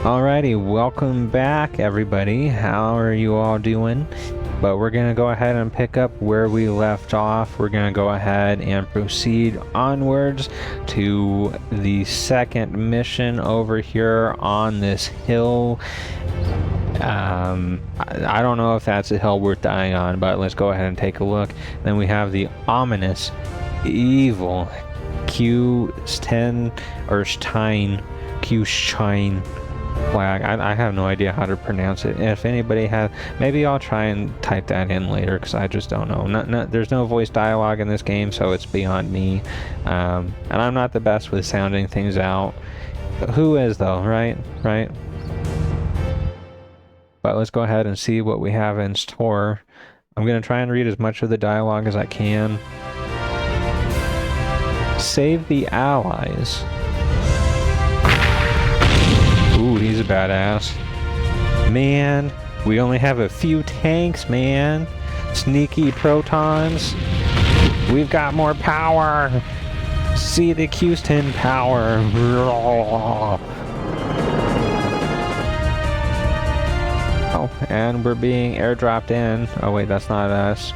Alrighty, welcome back everybody. How are you all doing? But we're going to go ahead and pick up where we left off. We're going to go ahead and proceed onwards to the second mission over here on this hill. I don't know if that's a hill worth dying on, but let's go ahead and take a look. Then we have the ominous, evil Q10 or Q-Shine flag. I have no idea how to pronounce it. If anybody has, maybe I'll try and type that in later because I just don't know. There's no voice dialogue in this game, so it's beyond me. And I'm not the best with sounding things out. Who is though, right? Right? But let's go ahead and see what we have in store. I'm going to try and read as much of the dialogue as I can. Save the allies. Ooh, he's a badass. Man, we only have a few tanks, man. Sneaky protons. We've got more power. See the Q10 power. Oh, and we're being airdropped in. Oh wait, that's not us.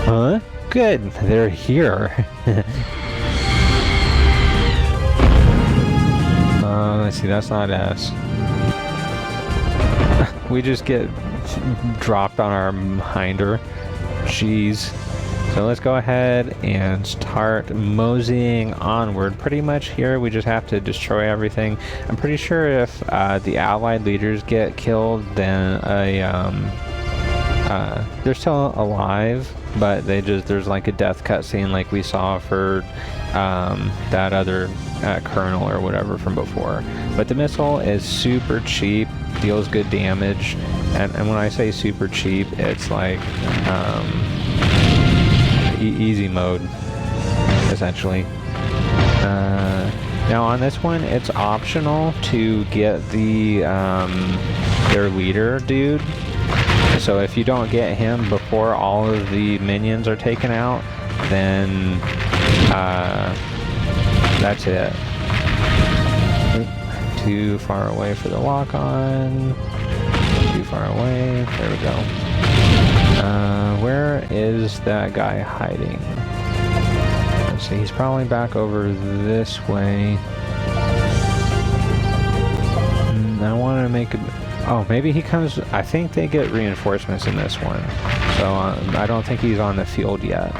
Huh? Good, they're here. Let's see, that's not us. We just get dropped on our hinder. Jeez. So let's go ahead and start moseying onward. Pretty much here we just have to destroy everything. I'm pretty sure if the allied leaders get killed, then they're still alive, but there's like a death cutscene like we saw for that other colonel or whatever from before. But the missile is super cheap, deals good damage, and when I say super cheap, it's like easy mode, essentially. Now on this one, it's optional to get the their leader dude. So if you don't get him before all of the minions are taken out, then that's it. Oop, too far away for the lock-on. Too far away. There we go. Where is that guy hiding? Let's see, he's probably back over this way. I want to make a... Oh, maybe he comes... I think they get reinforcements in this one. So I don't think he's on the field yet.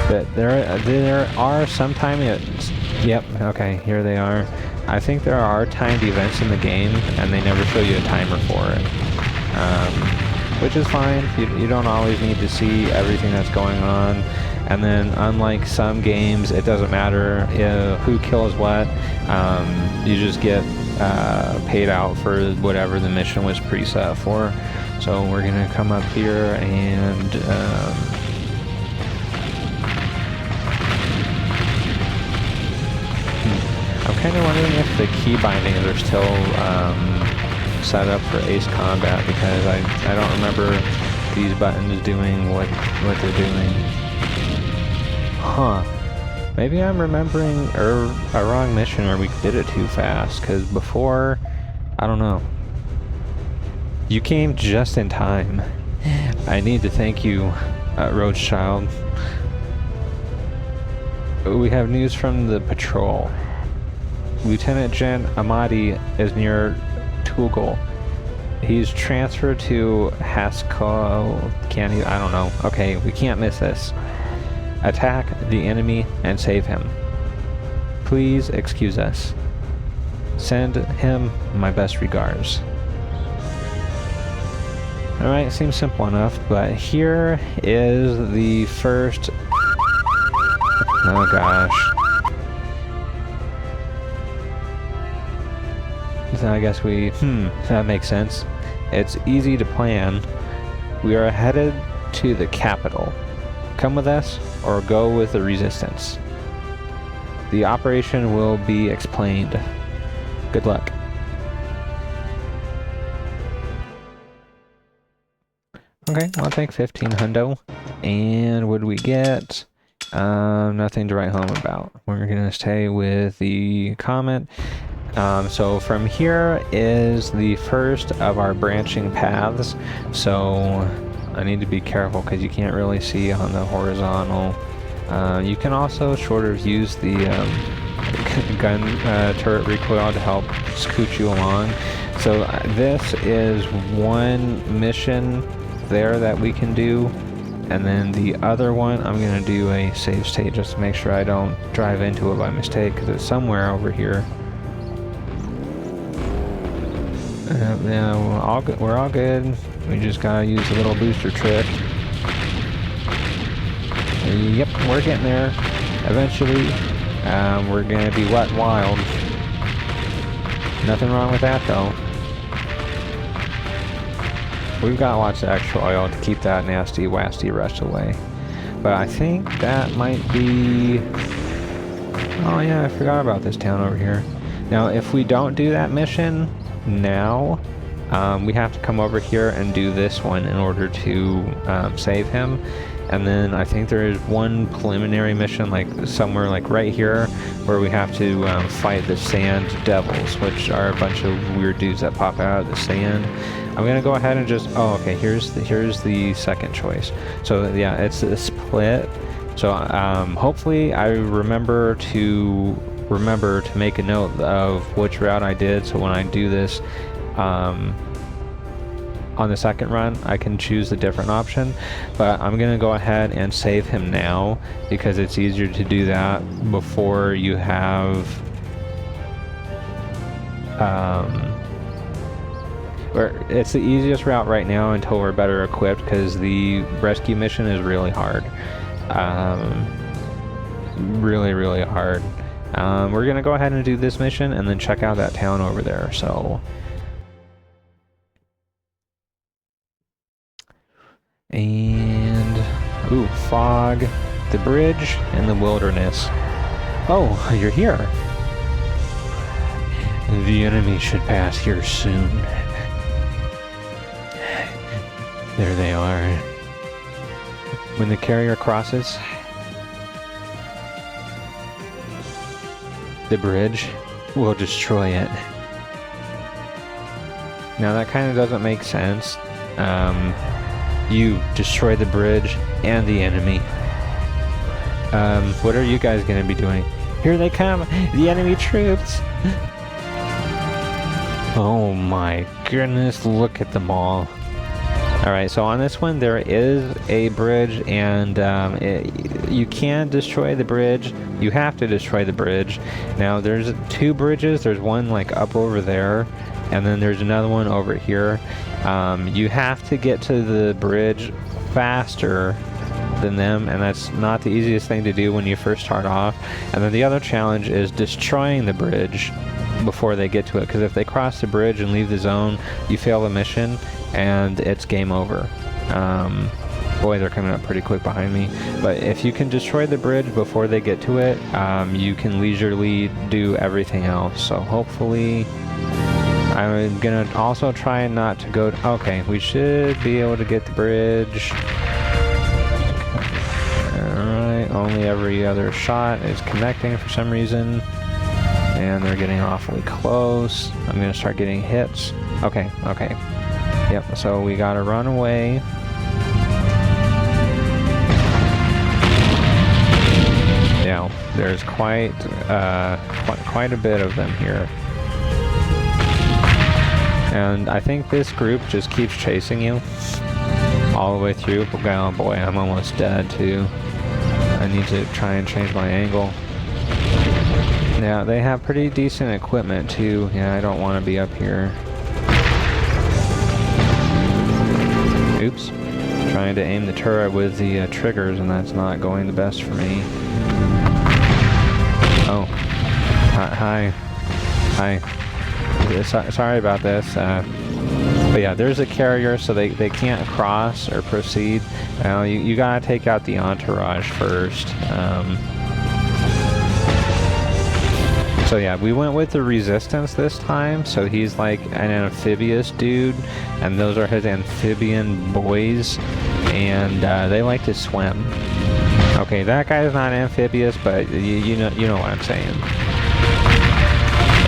But there are some time... Yep, okay, here they are. I think there are timed events in the game, and they never show you a timer for it. Which is fine. You don't always need to see everything that's going on. And then, unlike some games, it doesn't matter who kills what. You just get paid out for whatever the mission was preset for. So we're gonna come up here and I'm kind of wondering if the key bindings are still set up for Ace Combat, because I don't remember these buttons doing what they're doing. Huh. Maybe I'm remembering a wrong mission where we did it too fast, because before, I don't know. You came just in time. I need to thank you, Rothschild. We have news from the patrol. Lieutenant Gen Amadi is near Tughl. He's transferred to Haskell. I don't know. Okay, we can't miss this. Attack the enemy and save him. Please excuse us. Send him my best regards. Alright, seems simple enough, but here is the first... Oh gosh. So I guess that makes sense. It's easy to plan. We are headed to the capital. Come with us, or go with the resistance. The operation will be explained. Good luck. Okay, I'll take 15 hundo. And what do we get? Nothing to write home about. We're gonna stay with the comment. So from here is the first of our branching paths. So I need to be careful because you can't really see on the horizontal. You can also sort of use the gun turret recoil to help scoot you along. So this is one mission there that we can do, and then the other one I'm going to do a save state just to make sure I don't drive into it by mistake because it's somewhere over here. Yeah, we're all good. We just gotta use a little booster trick. Yep, we're getting there. Eventually, we're gonna be wet and wild. Nothing wrong with that though. We've got lots of extra oil to keep that nasty, wasty rust away. But I think that might be... Oh yeah, I forgot about this town over here. Now, if we don't do that mission now, we have to come over here and do this one in order to save him. And then I think there is one preliminary mission, like somewhere like right here, where we have to fight the sand devils, which are a bunch of weird dudes that pop out of the sand. I'm gonna go ahead and just, oh okay, here's the second choice. So yeah, it's a split. So hopefully I remember to make a note of which route I did, so when I do this on the second run, I can choose a different option. But I'm gonna go ahead and save him now because it's easier to do that before you have or it's the easiest route right now until we're better equipped, because the rescue mission is really hard. Really hard. We're gonna go ahead and do this mission and then check out that town over there. So, and ooh, fog, the bridge, and the wilderness. Oh, you're here. The enemy should pass here soon. There they are. When the carrier crosses the bridge, we'll destroy it. Now that kind of doesn't make sense. You destroy the bridge and the enemy. What are you guys going to be doing? Here they come, the enemy troops! Oh my goodness, look at them all. Alright, so on this one there is a bridge, and you can destroy the bridge. You have to destroy the bridge. Now there's two bridges. There's one like up over there, and then there's another one over here. You have to get to the bridge faster than them, and that's not the easiest thing to do when you first start off. And then the other challenge is destroying the bridge before they get to it, because if they cross the bridge and leave the zone, you fail the mission and it's game over. Boy, they're coming up pretty quick behind me. But if you can destroy the bridge before they get to it, you can leisurely do everything else. So hopefully, I'm gonna also try not to go to, okay, we should be able to get the bridge. Alright, only every other shot is connecting for some reason. And they're getting awfully close. I'm gonna start getting hits. Okay. Yep, so we gotta run away. Yeah, there's quite a bit of them here. And I think this group just keeps chasing you all the way through. Oh boy, I'm almost dead too. I need to try and change my angle. Yeah, they have pretty decent equipment too. Yeah, I don't want to be up here. Oops. Trying to aim the turret with the triggers, and that's not going the best for me. Oh. Hi. Sorry about this. But yeah, there's a carrier, so they can't cross or proceed. Now, you gotta take out the entourage first. So yeah, we went with the resistance this time, so he's like an amphibious dude, and those are his amphibian boys, and they like to swim. Okay, that guy's not amphibious, but you know what I'm saying.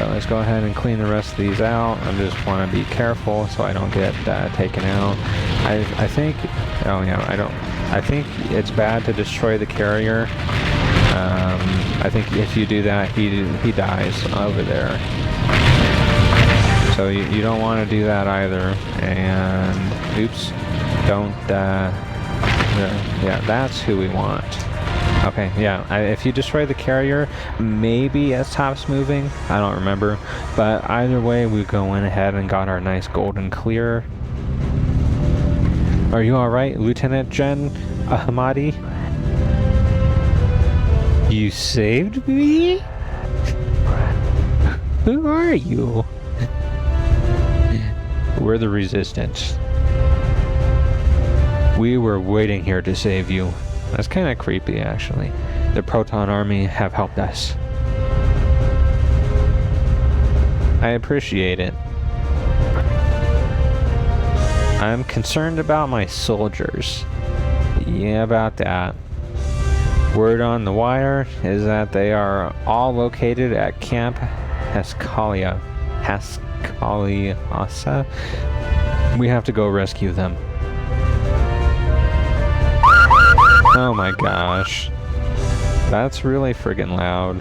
So let's go ahead and clean the rest of these out. I just want to be careful so I don't get taken out. I think, oh yeah, I think it's bad to destroy the carrier. I think if you do that, he dies over there. So you don't want to do that either. And oops, don't. Yeah, that's who we want. Okay, yeah. If you destroy the carrier, maybe it stops moving. I don't remember, but either way, we went ahead and got our nice golden clear. Are you all right, Lieutenant Jen Ahmadi? You saved me? Who are you? We're the Resistance. We were waiting here to save you. That's kind of creepy, actually. The Proton Army have helped us. I appreciate it. I'm concerned about my soldiers. Yeah, about that. Word on the wire is that they are all located at Camp Haskalia. Haskaliasa. We have to go rescue them. Oh my gosh. That's really friggin' loud.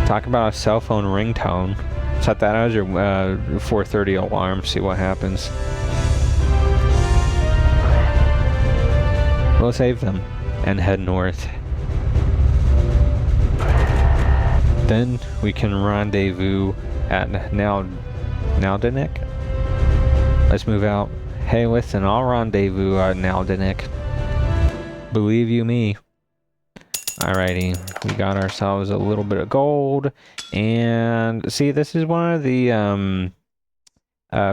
Talk about a cell phone ringtone. Set that as your 4:30 alarm, see what happens. We'll save them and head north. Then we can rendezvous at Naldinik. Let's move out. Hey, listen, I'll rendezvous at Naldinik. Believe you me. Alrighty, we got ourselves a little bit of gold. And see, this is one of the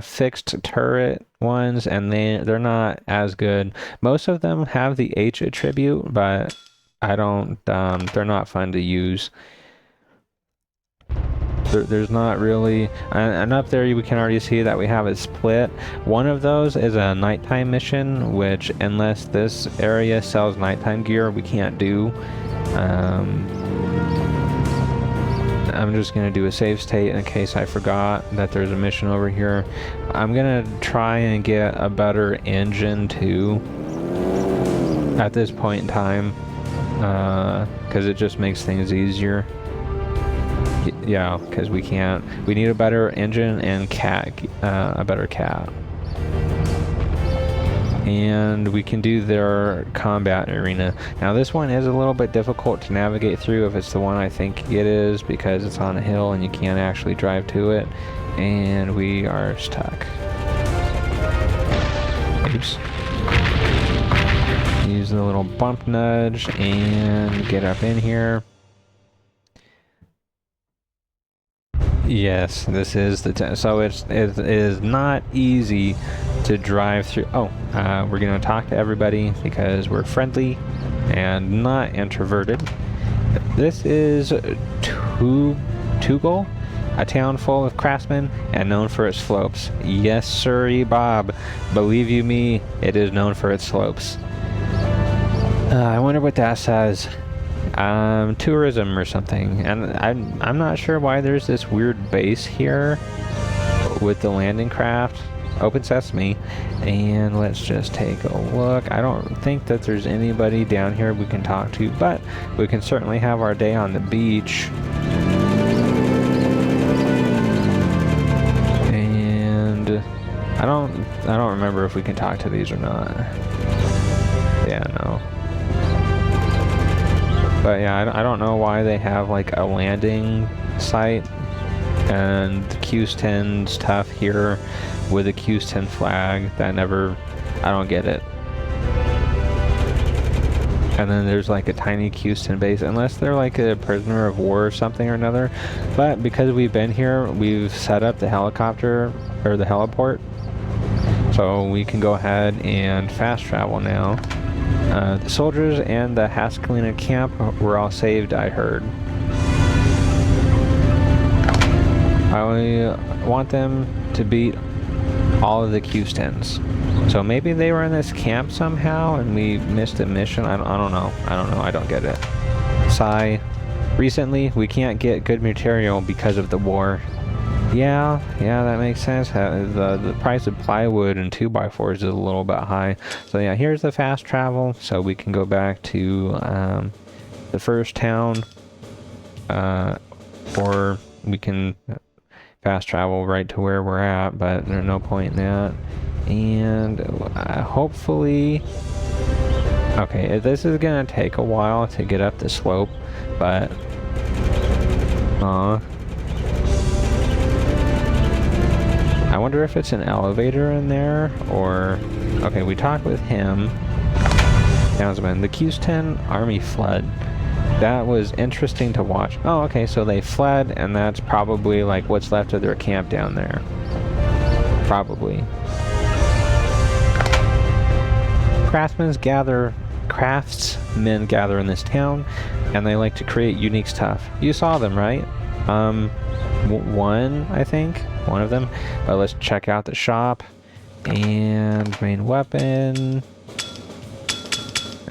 fixed turret ones, and they're not as good. Most of them have the H attribute, but I don't, they're not fun to use. There's not really, and up there we can already see that we have it split. One of those is a nighttime mission, which unless this area sells nighttime gear, we can't do. I'm just going to do a save state in case I forgot that there's a mission over here. I'm going to try and get a better engine too at this point in time, because it just makes things easier. Yeah, because we need a better engine and a better cat. And we can do their combat arena. Now this one is a little bit difficult to navigate through if it's the one I think it is, because it's on a hill and you can't actually drive to it. And we are stuck. Oops. Use the little bump nudge and get up in here. Yes, this is the so it is not easy to drive through. Oh, we're gonna talk to everybody because we're friendly and not introverted. This is Tughl, a town full of craftsmen and known for its slopes. Yes, sirree, Bob. Believe you me, it is known for its slopes. I wonder what that says. Tourism or something, and I'm not sure why there's this weird base here with the landing craft. Open sesame, and let's just take a look. I don't think that there's anybody down here we can talk to, but we can certainly have our day on the beach. And I don't remember if we can talk to these or not. Yeah, no. But yeah, I don't know why they have like a landing site and the Q10 stuff here with a Q10 flag. I don't get it. And then there's like a tiny Q10 base, unless they're like a prisoner of war or something or another. But because we've been here, we've set up the helicopter or the heliport, so we can go ahead and fast travel now. The soldiers and the Haskalina camp were all saved, I heard. I want them to beat all of the Q10s. So maybe they were in this camp somehow and we missed a mission. I don't know. I don't get it. Sigh. recently we can't get good material because of the war. Yeah, that makes sense. The price of plywood and 2x4s is a little bit high. So yeah, here's the fast travel, so we can go back to the first town, or we can fast travel right to where we're at, but there's no point in that. And hopefully, okay, this is gonna take a while to get up the slope, but I wonder if it's an elevator in there, or... Okay, we talked with him. Townsman. The Q10 army fled. That was interesting to watch. Oh, okay, so they fled, and that's probably like what's left of their camp down there. Probably. Craftsmen gather in this town, and they like to create unique stuff. You saw them, right? One, I think. One of them. But let's check out the shop. And main weapon.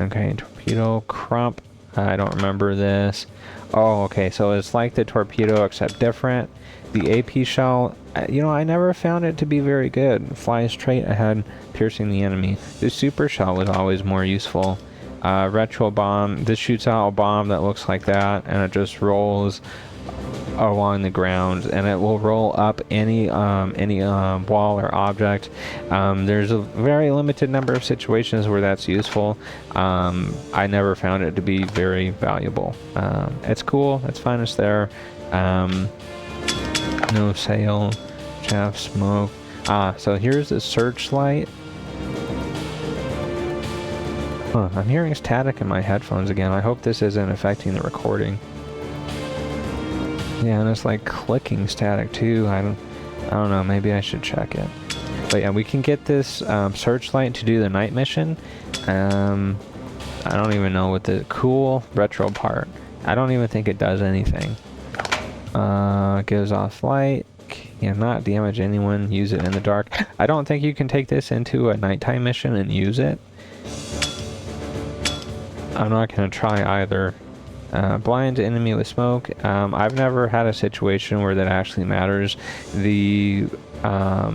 Okay, torpedo, crump. I don't remember this. Oh, okay, so it's like the torpedo except different. The AP shell, you know, I never found it to be very good. Flies straight ahead, piercing the enemy. The super shell was always more useful. Retro bomb, this shoots out a bomb that looks like that, and it just rolls along the ground, and it will roll up any wall or object. There's a very limited number of situations where that's useful. I never found it to be very valuable. It's cool, it's fun, it's there. No sail, chaff, smoke. So here's the searchlight. I'm hearing static in my headphones again. I hope this isn't affecting the recording. Yeah, and it's like clicking static too. I don't know, maybe I should check it. But yeah, we can get this searchlight to do the night mission. I don't even know what the cool retro part. I don't even think it does anything. Gives off light. Cannot damage anyone. Use it in the dark. I don't think you can take this into a nighttime mission and use it. I'm not going to try either. Blind enemy with smoke. I've never had a situation where that actually matters. The I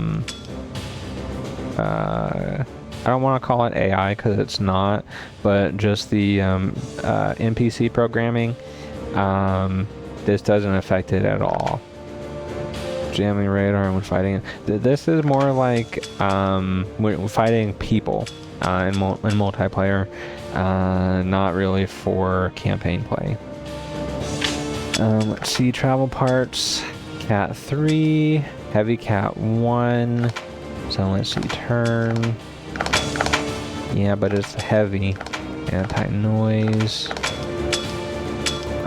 don't want to call it AI because it's not, but just the NPC programming, this doesn't affect it at all. Jamming radar when fighting. This is more like when fighting people in multiplayer. Not really for campaign play. Let's see, travel parts. Cat 3, heavy cat 1. So let's see, turn. Yeah, but it's heavy. Anti-noise.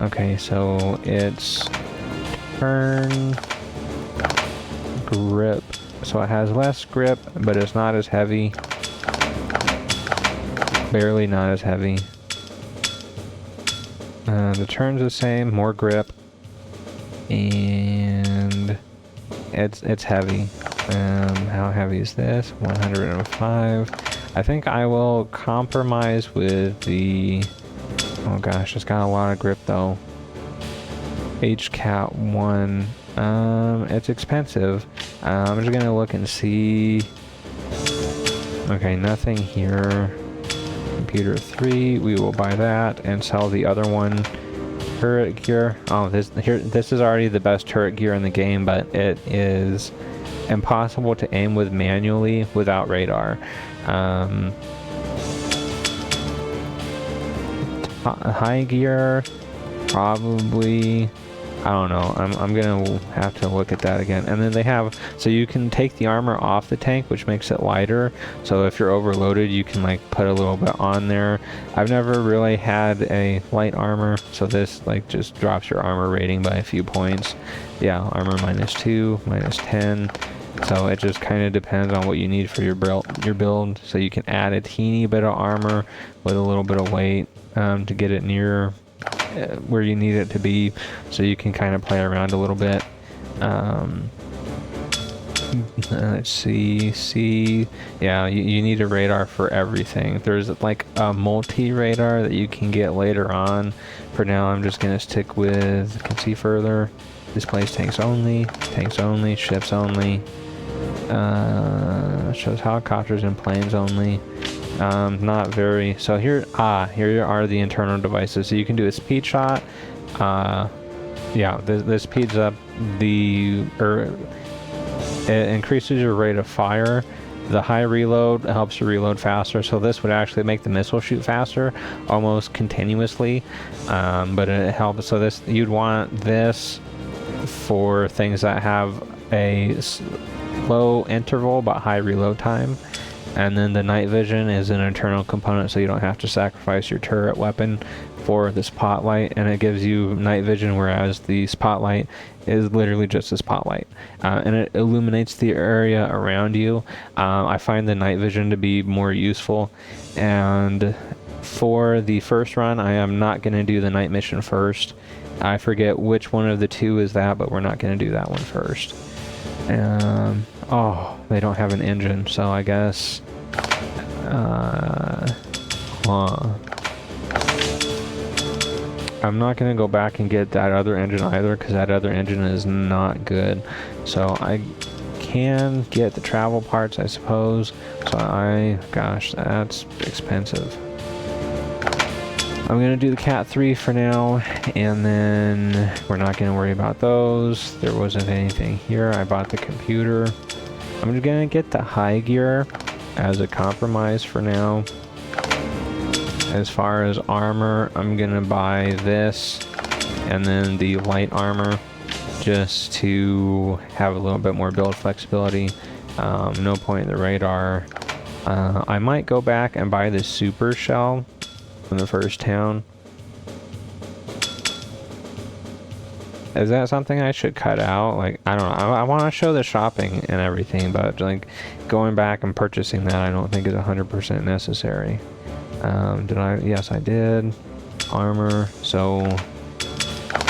Okay, so it's turn, grip. So it has less grip, but it's not as heavy. Barely not as heavy. The turn's the same, more grip, and it's heavy. How heavy is this? 105. I think I will compromise with the... Oh gosh, it's got a lot of grip though. HCAT 1. It's expensive. I'm just gonna look and see. Okay, nothing here. Computer 3, we will buy that and sell the other one. Turret gear. Oh, this is already the best turret gear in the game, but it is impossible to aim with manually without radar. High gear, probably. I don't know. I'm gonna have to look at that again. And then they have, so you can take the armor off the tank, which makes it lighter. So if you're overloaded, you can like put a little bit on there. I've never really had a light armor, so this like just drops your armor rating by a few points. Yeah, armor -2, -10. So it just kind of depends on what you need for your build. So you can add a teeny bit of armor with a little bit of weight to get it near where you need it to be, so you can kind of play around a little bit. Let's see. Yeah, you need a radar for everything. There's like a multi-radar that you can get later on. For now, I'm just gonna stick with, can see further. Displays tanks only, ships only. Shows helicopters and planes only. Not very. So here are the internal devices. So you can do a speed shot. Yeah, this speeds up it increases your rate of fire. The high reload helps you reload faster, so this would actually make the missile shoot faster, almost continuously. But it helps. So this, you'd want this for things that have a low interval but high reload time. And then the night vision is an internal component, so you don't have to sacrifice your turret weapon for the spotlight, and it gives you night vision, whereas the spotlight is literally just a spotlight, and it illuminates the area around you. I find the night vision to be more useful, and for the first run I am not going to do the night mission first. I forget which one of the two is that, but we're not going to do that one first. Oh, they don't have an engine, so I guess I'm not going to go back and get that other engine either, because that other engine is not good. So I can get the travel parts, I suppose. So gosh, that's expensive. I'm going to do the Cat 3 for now, and then we're not going to worry about those. There wasn't anything here. I bought the computer. I'm just going to get the high gear as a compromise for now. As far as armor, I'm going to buy this and then the light armor just to have a little bit more build flexibility. No point in the radar. I might go back and buy the super shell from the first town. Is that something I should cut out? Like, I don't know. I want to show the shopping and everything, but like going back and purchasing that I don't think is 100% necessary. Did I? Yes, I did. Armor. So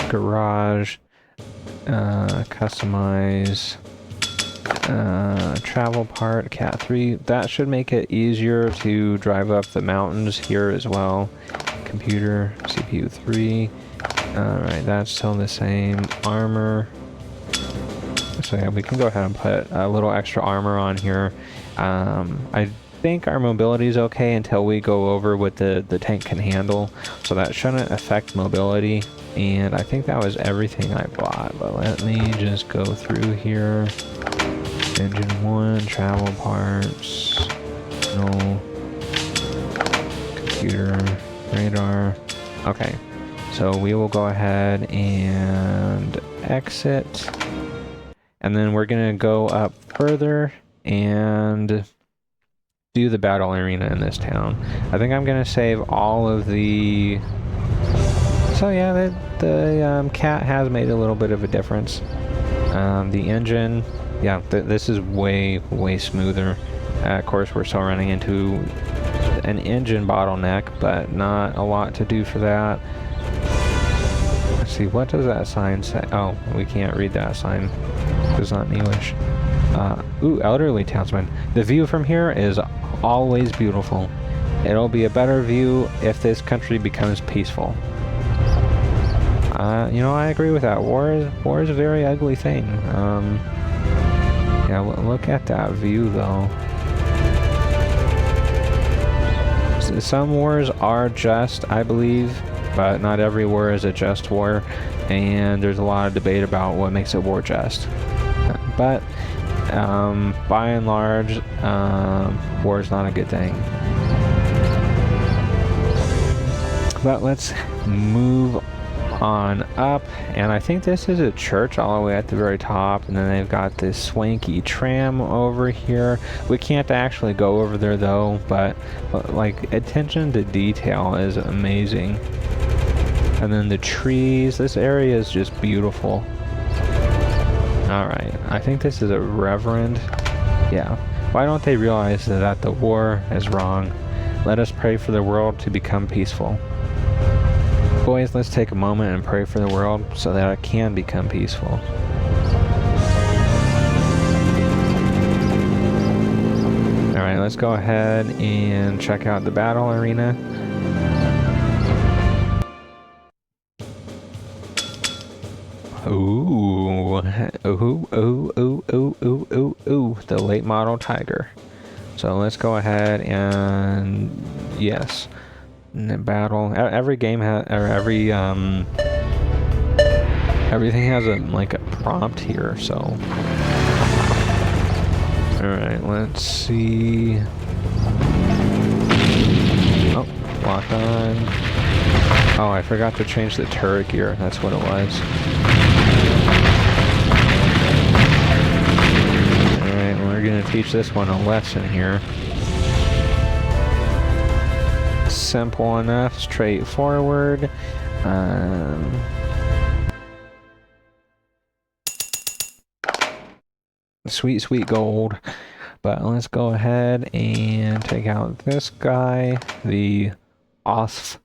garage. Customize. Travel part. Cat 3. That should make it easier to drive up the mountains here as well. Computer. CPU 3. Alright, that's still the same. Armor. So yeah, we can go ahead and put a little extra armor on here. I think our mobility is okay until we go over what the tank can handle. So that shouldn't affect mobility. And I think that was everything I bought. But let me just go through here. Engine 1, travel parts. No. Computer. Radar. Okay. So we will go ahead and exit, and then we're gonna go up further and do the battle arena in this town. I think I'm gonna save all of the... So yeah, the cat has made a little bit of a difference. The engine, yeah, this is way smoother. Of course, we're still running into an engine bottleneck, but not a lot to do for that. Let's see, what does that sign say? Oh, we can't read that sign. It's not in English. Ooh, elderly townsman. The view from here is always beautiful. It'll be a better view if this country becomes peaceful. You know, I agree with that. War is a very ugly thing. Yeah, look at that view, though. Some wars are just, I believe, but not every war is a just war, and there's a lot of debate about what makes a war just. But by and large, war is not a good thing. But let's move on up, and I think this is a church all the way at the very top, and then they've got this swanky tram over here. We can't actually go over there though, but like, attention to detail is amazing. And then the trees, this area is just beautiful. Alright, I think this is a reverend. Yeah, why don't they realize that the war is wrong? Let us pray for the world to become peaceful. Boys, let's take a moment and pray for the world so that it can become peaceful. Alright, let's go ahead and check out the battle arena. Ooh, ooh, ooh, ooh, ooh, ooh, ooh, ooh, the late model Tiger. So let's go ahead and, yes, in the battle. Every game has, or everything has like a prompt here, so. Alright, let's see. Oh, locked on. Oh, I forgot to change the turret gear. That's what it was. Alright, we're gonna teach this one a lesson here. Simple enough, straightforward. Sweet, sweet gold. But let's go ahead and take out this guy, the OSF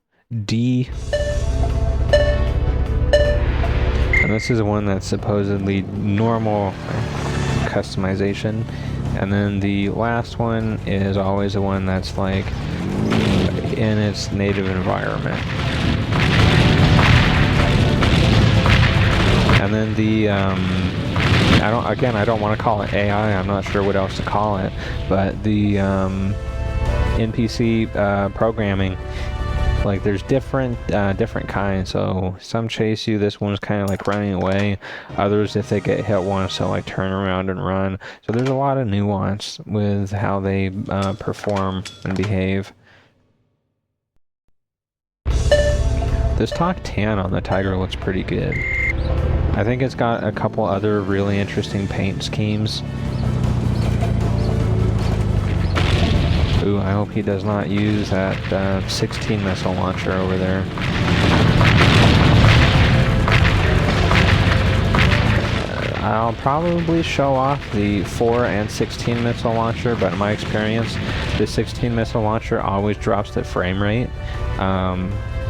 D. And this is one that's supposedly normal customization. And then the last one is always the one that's like in its native environment. And then the I don't want to call it AI, I'm not sure what else to call it, but the NPC programming, like there's different kinds. So some chase you, this one's kind of like running away. Others, if they get hit once, they'll like turn around and run. So there's a lot of nuance with how they perform and behave. This Talk 10 on the Tiger looks pretty good. I think it's got a couple other really interesting paint schemes. Ooh, I hope he does not use that 16 missile launcher over there. I'll probably show off the 4 and 16 missile launcher, but in my experience, the 16 missile launcher always drops the frame rate.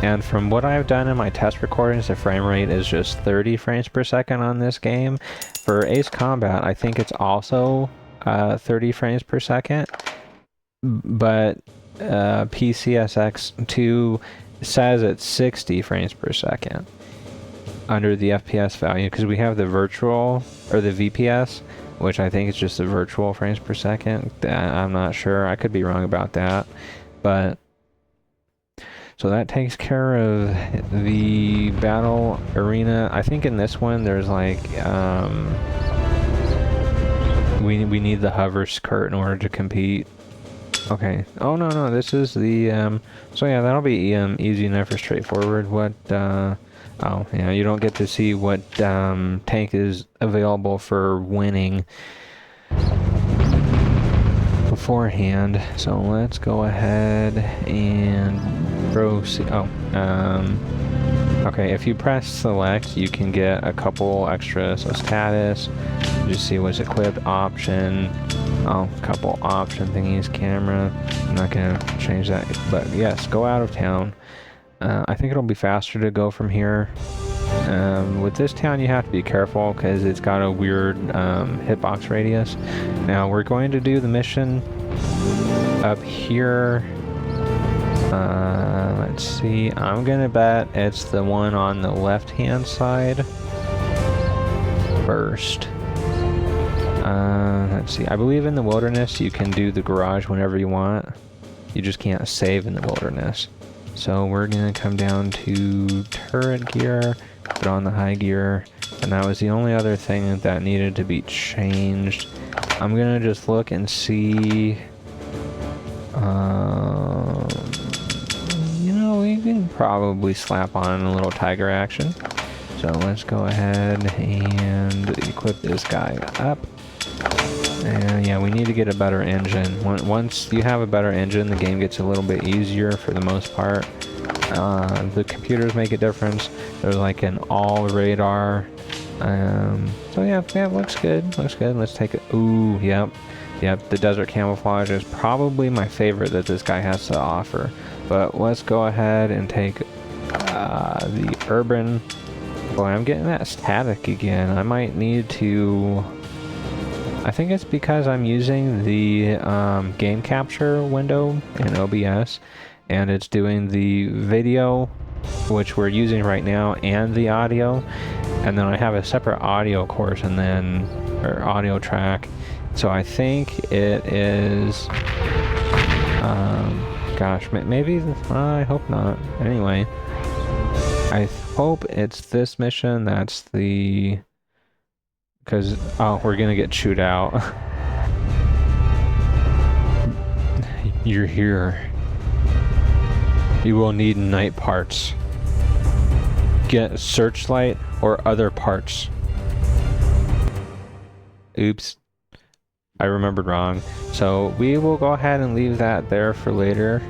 And from what I've done in my test recordings, the frame rate is just 30 frames per second on this game. For Ace Combat, I think it's also 30 frames per second. But PCSX2 says it's 60 frames per second under the FPS value, because we have the virtual, or the VPS, which I think is just the virtual frames per second. I'm not sure. I could be wrong about that. But so that takes care of the battle arena. I think in this one there's like we need the hover skirt in order to compete. Okay. Oh no, this is the so yeah, that'll be easy enough or straightforward. What oh yeah, you don't get to see what tank is available for winning beforehand. So let's go ahead and proceed. Oh, okay, if you press select, you can get a couple extra. So status, just see what's equipped, option, oh, a couple option thingies, camera. I'm not gonna change that, but yes, go out of town. I think it'll be faster to go from here. With this town, you have to be careful because it's got a weird hitbox radius. Now we're going to do the mission up here. Let's see. I'm gonna bet it's the one on the left-hand side first. Let's see. I believe in the wilderness you can do the garage whenever you want. You just can't save in the wilderness. So we're gonna come down to turret gear, put on the high gear, and that was the only other thing that needed to be changed. I'm gonna just look and see. You know, we can probably slap on a little Tiger action. So let's go ahead and equip this guy up. And yeah, we need to get a better engine. Once you have a better engine, the game gets a little bit easier for the most part. The computers make a difference. There's like an all radar. So yeah, looks good. Looks good. Let's take it. Ooh, yep. The desert camouflage is probably my favorite that this guy has to offer. But let's go ahead and take the urban. Boy, I'm getting that static again. I might need to I think it's because I'm using the game capture window in OBS, and it's doing the video, which we're using right now, and the audio, and then I have a separate audio course and then, or audio track. So I think it is, gosh, maybe, I hope not. Anyway, I hope it's this mission. That's the, because, oh, we're gonna get chewed out. You're here. You will need night parts. Get searchlight or other parts. Oops. I remembered wrong. So we will go ahead and leave that there for later.